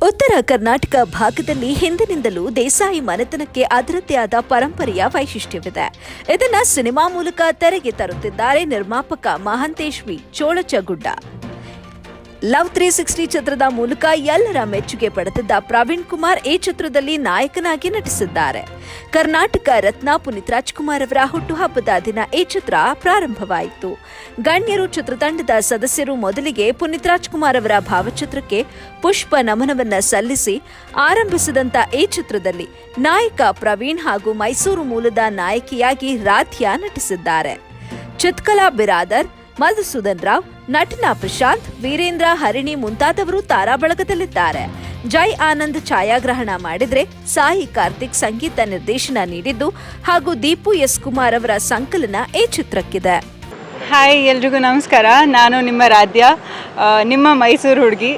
ಉತ್ತರ ಕರ್ನಾಟಕ ಭಾಗದಲ್ಲಿ ಹಿಂದಿನಿಂದಲೂ ದೇಸಾಯಿ ಮನೆತನಕ್ಕೆ ಅದರದ್ದೇ ಆದ ಪರಂಪರೆಯ ವೈಶಿಷ್ಟ್ಯವಿದೆ. ಇದನ್ನ ಸಿನಿಮಾ ಮೂಲಕ ತೆರೆಗೆ ತರುತ್ತಿದ್ದಾರೆ ನಿರ್ಮಾಪಕ ಮಹಾಂತೇಶ್ ವಿ ಚೋಳಚಗುಡ್ಡ. ಲವ್ 360 ಚಿತ್ರದ ಮೂಲಕ ಎಲ್ಲರ ಮೆಚ್ಚುಗೆ ಪಡೆದಿದ್ದ ಪ್ರವೀಣ್ ಕುಮಾರ್ ಈ ಚಿತ್ರದಲ್ಲಿ ನಾಯಕನಾಗಿ ನಟಿಸಿದ್ದಾರೆ. ಕರ್ನಾಟಕ ರತ್ನ ಪುನೀತ್ ರಾಜ್ಕುಮಾರ್ ಅವರ ಹುಟ್ಟುಹಬ್ಬದ ದಿನ ಈ ಚಿತ್ರ ಪ್ರಾರಂಭವಾಯಿತು. ಗಣ್ಯರು, ಚಿತ್ರತಂಡದ ಸದಸ್ಯರು ಮೊದಲಿಗೆ ಪುನೀತ್ ರಾಜ್ಕುಮಾರ್ ಅವರ ಭಾವಚಿತ್ರಕ್ಕೆ ಪುಷ್ಪ ನಮನವನ್ನ ಸಲ್ಲಿಸಿ ಆರಂಭಿಸಿದಂತ ಈ ಚಿತ್ರದಲ್ಲಿ ನಾಯಕ ಪ್ರವೀಣ್ ಹಾಗೂ ಮೈಸೂರು ಮೂಲದ ನಾಯಕಿಯಾಗಿ ರಾಧ್ಯಾ ನಟಿಸಿದ್ದಾರೆ. ಚಿತ್ಕಲಾ ಬಿರಾದರ್, ಮಧುಸೂದನ್ ರಾವ್, ನಟನಾ ಪ್ರಶಾಂತ್, ವೀರೇಂದ್ರ, ಹರಿಣಿ ಮುಂತಾದವರು ತಾರಾಬಳಗದಲ್ಲಿದ್ದಾರೆ. ಜೈ ಆನಂದ್ ಛಾಯಾಗ್ರಹಣ ಮಾಡಿದ್ರೆ, ಸಾಯಿ ಕಾರ್ತಿಕ್ ಸಂಗೀತ ನಿರ್ದೇಶನ ನೀಡಿದ್ದು ಹಾಗೂ ದೀಪು ಎಸ್ ಕುಮಾರ್ ಅವರ ಸಂಕಲನ ಈ ಚಿತ್ರಕ್ಕಿದೆ. ಹಾಯ್, ಎಲ್ರಿಗೂ ನಮಸ್ಕಾರ. ನಾನು ನಿಮ್ಮ ರಾಧ್ಯಾ, ನಿಮ್ಮ ಮೈಸೂರು ಹುಡುಗಿ.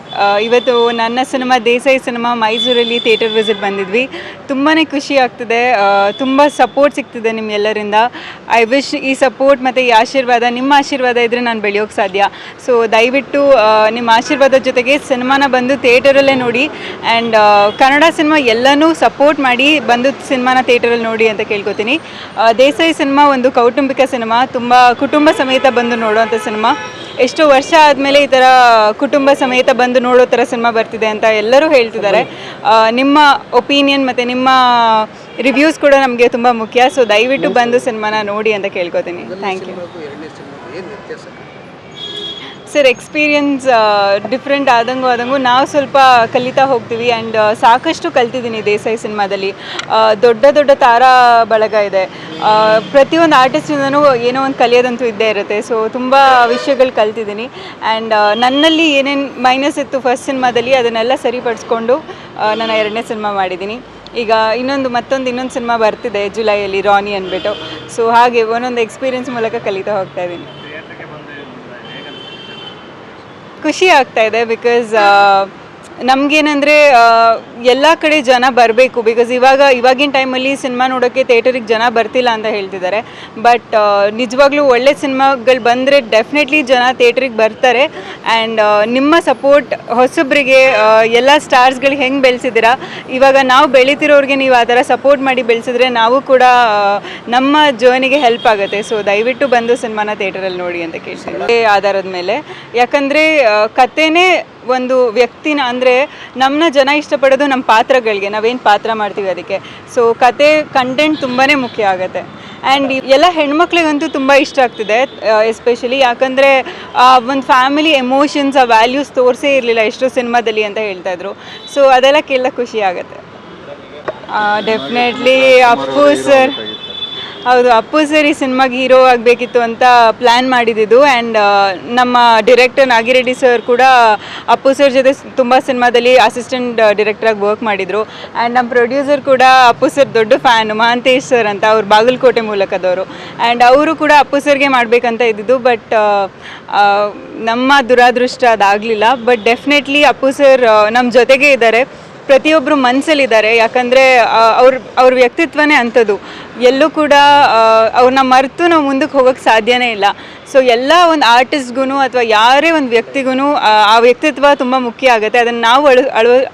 ಇವತ್ತು ನನ್ನ ಸಿನಿಮಾ ದೇಸಾಯಿ ಸಿನಿಮಾ ಮೈಸೂರಲ್ಲಿ ಥಿಯೇಟರ್ ವಿಸಿಟ್ ಬಂದಿದ್ವಿ. ತುಂಬಾ ಖುಷಿ ಆಗ್ತಿದೆ, ತುಂಬ ಸಪೋರ್ಟ್ ಸಿಗ್ತಿದೆ ನಿಮ್ಮೆಲ್ಲರಿಂದ. ಐ ವಿಶ್ ಈ ಸಪೋರ್ಟ್ ಮತ್ತು ಈ ಆಶೀರ್ವಾದ, ನಿಮ್ಮ ಆಶೀರ್ವಾದ ಇದ್ದರೆ ನಾನು ಬೆಳೆಯೋಕ್ಕೆ ಸಾಧ್ಯ. ಸೊ ದಯವಿಟ್ಟು ನಿಮ್ಮ ಆಶೀರ್ವಾದದ ಜೊತೆಗೆ ಸಿನಿಮಾನ ಬಂದು ಥಿಯೇಟರಲ್ಲೇ ನೋಡಿ. ಆ್ಯಂಡ್ ಕನ್ನಡ ಸಿನಿಮಾ ಎಲ್ಲನೂ ಸಪೋರ್ಟ್ ಮಾಡಿ ಬಂದು ಸಿನಿಮಾನ ಥಿಯೇಟರಲ್ಲಿ ನೋಡಿ ಅಂತ ಕೇಳ್ಕೊತೀನಿ. ದೇಸಾಯಿ ಸಿನಿಮಾ ಒಂದು ಕೌಟುಂಬಿಕ ಸಿನಿಮಾ, ತುಂಬ ಕುಟುಂಬ ಸಮೇತ ಬಂದು ನೋಡುವಂಥ ಸಿನಿಮಾ. ಎಷ್ಟೋ ವರ್ಷ ಆದಮೇಲೆ ಈ ಥರ ಕುಟುಂಬ ಸಮೇತ ಬಂದು ನೋಡೋ ಥರ ಸಿನಿಮಾ ಬರ್ತಿದೆ ಅಂತ ಎಲ್ಲರೂ ಹೇಳ್ತಿದ್ದಾರೆ. ನಿಮ್ಮ ಒಪಿನಿಯನ್ ಮತ್ತು ನಿಮ್ಮ ರಿವ್ಯೂಸ್ ಕೂಡ ನಮಗೆ ತುಂಬ ಮುಖ್ಯ. ಸೊ ದಯವಿಟ್ಟು ಬಂದು ಸಿನಿಮಾನ ನೋಡಿ ಅಂತ ಕೇಳ್ಕೊತೀನಿ. Thank you sir. Experience different ಆದಂಗೂ ನಾವು ಸ್ವಲ್ಪ ಕಲಿತಾ ಹೋಗ್ತೀವಿ. ಆ್ಯಂಡ್ ಸಾಕಷ್ಟು ಕಲ್ತಿದ್ದೀನಿ ದೇಸಾಯಿ ಸಿನಿಮಾದಲ್ಲಿ. ದೊಡ್ಡ ತಾರಾ ಬಳಗ ಇದೆ. ಪ್ರತಿಯೊಂದು ಆರ್ಟಿಸ್ಟಿಂದನೂ ಏನೋ ಒಂದು ಕಲಿಯೋದಂತೂ ಇದ್ದೇ ಇರುತ್ತೆ. ಸೊ ತುಂಬ ವಿಷಯಗಳು ಕಲ್ತಿದ್ದೀನಿ. ಆ್ಯಂಡ್ ನನ್ನಲ್ಲಿ ಏನೇನು ಮೈನಸ್ ಇತ್ತು ಫಸ್ಟ್ ಸಿನಿಮಾದಲ್ಲಿ ಅದನ್ನೆಲ್ಲ ಸರಿಪಡಿಸ್ಕೊಂಡು ನಾನು 2ನೇ ಸಿನಿಮಾ ಮಾಡಿದ್ದೀನಿ. ಈಗ ಇನ್ನೊಂದು ಸಿನಿಮಾ ಬರ್ತಿದೆ ಜುಲೈಯಲ್ಲಿ, ರಾನಿ ಅಂದ್ಬಿಟ್ಟು. ಸೊ ಹಾಗೆ ಒಂದೊಂದು ಎಕ್ಸ್ಪೀರಿಯನ್ಸ್ ಮೂಲಕ ಕಲಿತಾ ಹೋಗ್ತಾ ಇದ್ದೀನಿ. ಖುಷಿ ಆಗ್ತಾ ಇದೆ. ಬಿಕಾಸ್ ನಮಗೇನೆಂದರೆ ಎಲ್ಲ ಕಡೆ ಜನ ಬರಬೇಕು. ಬಿಕಾಸ್ ಇವಾಗಿನ ಟೈಮಲ್ಲಿ ಸಿನಿಮಾ ನೋಡೋಕ್ಕೆ ಥಿಯೇಟರಿಗೆ ಜನ ಬರ್ತಿಲ್ಲ ಅಂತ ಹೇಳ್ತಿದ್ದಾರೆ. ಬಟ್ ನಿಜವಾಗ್ಲೂ ಒಳ್ಳೆ ಸಿನಿಮಾಗಳು ಬಂದರೆ ಡೆಫಿನೆಟ್ಲಿ ಜನ ಥಿಯೇಟ್ರಿಗೆ ಬರ್ತಾರೆ. ಆ್ಯಂಡ್ ನಿಮ್ಮ ಸಪೋರ್ಟ್ ಹೊಸಬ್ರಿಗೆ, ಎಲ್ಲ ಸ್ಟಾರ್ಸ್ಗಳಿಗೆ ಹೆಂಗೆ ಬೆಳೆಸಿದ್ದೀರಾ, ಇವಾಗ ನಾವು ಬೆಳೀತಿರೋರಿಗೆ ನೀವು ಆ ಥರ ಸಪೋರ್ಟ್ ಮಾಡಿ ಬೆಳೆಸಿದ್ರೆ ನಾವು ಕೂಡ ನಮ್ಮ ಜರ್ನಿಗೆ ಹೆಲ್ಪ್ ಆಗುತ್ತೆ. ಸೊ ದಯವಿಟ್ಟು ಬಂದು ಸಿನಿಮಾನ ಥಿಯೇಟರಲ್ಲಿ ನೋಡಿ ಅಂತ ಕೇಳ್ತೀನಿ. ಆಧಾರದ ಮೇಲೆ, ಯಾಕಂದರೆ ಕಥೆನೇ ಒಂದು ವ್ಯಕ್ತಿನ, ಅಂದರೆ ನಮ್ಮನ್ನ ಜನ ಇಷ್ಟಪಡೋದು ನಮ್ಮ ಪಾತ್ರಗಳಿಗೆ, ನಾವೇನು ಪಾತ್ರ ಮಾಡ್ತೀವಿ ಅದಕ್ಕೆ. ಸೊ ಕತೆ ಕಂಟೆಂಟ್ ತುಂಬಾ ಮುಖ್ಯ ಆಗುತ್ತೆ. ಆ್ಯಂಡ್ ಎಲ್ಲ ಹೆಣ್ಮಕ್ಳಿಗಂತೂ ತುಂಬ ಇಷ್ಟ ಆಗ್ತಿದೆ ಎಸ್ಪೆಷಲಿ. ಯಾಕಂದರೆ ಒಂದು ಫ್ಯಾಮಿಲಿ ಎಮೋಷನ್ಸ್, ಆ ವ್ಯಾಲ್ಯೂಸ್ ತೋರಿಸೇ ಇರಲಿಲ್ಲ ಎಷ್ಟೋ ಸಿನಿಮಾದಲ್ಲಿ ಅಂತ ಹೇಳ್ತಾಯಿದ್ರು. ಸೊ ಅದೆಲ್ಲ ಕೇಳೋಕ್ಕೆ ಖುಷಿ ಆಗುತ್ತೆ. Definitely Appu sir. ಹೌದು, ಅಪ್ಪು ಸರ್ ಈ ಸಿನಿಮಾಗೆ ಹೀರೋ ಆಗಬೇಕಿತ್ತು ಅಂತ ಪ್ಲ್ಯಾನ್ ಮಾಡಿದ್ದು. ಆ್ಯಂಡ್ ನಮ್ಮ ಡೈರೆಕ್ಟರ್ ನಾಗಿರೆಡ್ಡಿ ಸರ್ ಕೂಡ ಅಪ್ಪು ಸರ್ ಜೊತೆ ತುಂಬ ಸಿನಿಮಾದಲ್ಲಿ ಅಸಿಸ್ಟೆಂಟ್ ಡೈರೆಕ್ಟ್ರಾಗಿ ವರ್ಕ್ ಮಾಡಿದರು. ಆ್ಯಂಡ್ ನಮ್ಮ ಪ್ರೊಡ್ಯೂಸರ್ ಕೂಡ ಅಪ್ಪು ಸರ್ ದೊಡ್ಡ ಫ್ಯಾನು, ಮಹಾಂತೇಶ್ ಸರ್ ಅಂತ, ಅವ್ರು ಬಾಗಲಕೋಟೆ ಮೂಲಕದವರು. ಆ್ಯಂಡ್ ಅವರು ಕೂಡ ಅಪ್ಪು ಸರ್ಗೆ ಮಾಡಬೇಕಂತ ಇದ್ದಿದ್ದು. ಬಟ್ ನಮ್ಮ ದುರಾದೃಷ್ಟ ಅದಾಗಲಿಲ್ಲ. ಬಟ್ ಡೆಫಿನೆಟ್ಲಿ ಅಪ್ಪು ಸರ್ ನಮ್ಮ ಜೊತೆಗೆ ಇದ್ದಾರೆ, ಪ್ರತಿಯೊಬ್ಬರು ಮನಸ್ಸಲ್ಲಿದ್ದಾರೆ. ಯಾಕಂದರೆ ಅವ್ರ ವ್ಯಕ್ತಿತ್ವನೇ ಅಂಥದ್ದು. ಎಲ್ಲೂ ಕೂಡ ಅವ್ರನ್ನ ಮರೆತು ನಾವು ಮುಂದಕ್ಕೆ ಹೋಗೋಕ್ಕೆ ಸಾಧ್ಯನೇ ಇಲ್ಲ. ಸೊ ಎಲ್ಲ ಒಂದು ಆರ್ಟಿಸ್ಟ್ಗೂ ಅಥವಾ ಯಾರೇ ಒಂದು ವ್ಯಕ್ತಿಗೂ ಆ ವ್ಯಕ್ತಿತ್ವ ತುಂಬ ಮುಖ್ಯ ಆಗುತ್ತೆ. ಅದನ್ನು ನಾವು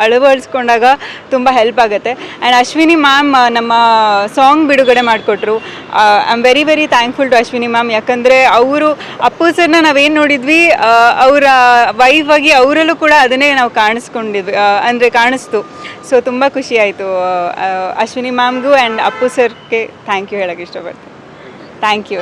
ಅಳವಡಿಸ್ಕೊಂಡಾಗ ತುಂಬ ಹೆಲ್ಪ್ ಆಗುತ್ತೆ. ಆ್ಯಂಡ್ ಅಶ್ವಿನಿ ಮ್ಯಾಮ್ ನಮ್ಮ ಸಾಂಗ್ ಬಿಡುಗಡೆ ಮಾಡಿಕೊಟ್ರು. I am very very thankful to Ashwini ma'am. ಯಾಕಂದರೆ ಅವರು ಅಪ್ಪು ಸರ್ನ ನಾವೇನು ನೋಡಿದ್ವಿ, ಅವರ ವೈಫ್ ಆಗಿ ಅವರಲ್ಲೂ ಕೂಡ ಅದನ್ನೇ ನಾವು ಕಾಣಿಸ್ಕೊಂಡಿದ್ವಿ, ಅಂದರೆ ಕಾಣಿಸ್ತು. ಸೊ ತುಂಬ ಖುಷಿ ಆಯಿತು. ಅಶ್ವಿನಿ ಮ್ಯಾಮ್ಗೂ ಆ್ಯಂಡ್ ಅಪ್ಪು ಸರ್ಗೆ ಥ್ಯಾಂಕ್ ಯು ಹೇಳೋಕ್ಕೆ ಇಷ್ಟಪಡ್ತೀನಿ. Thank you.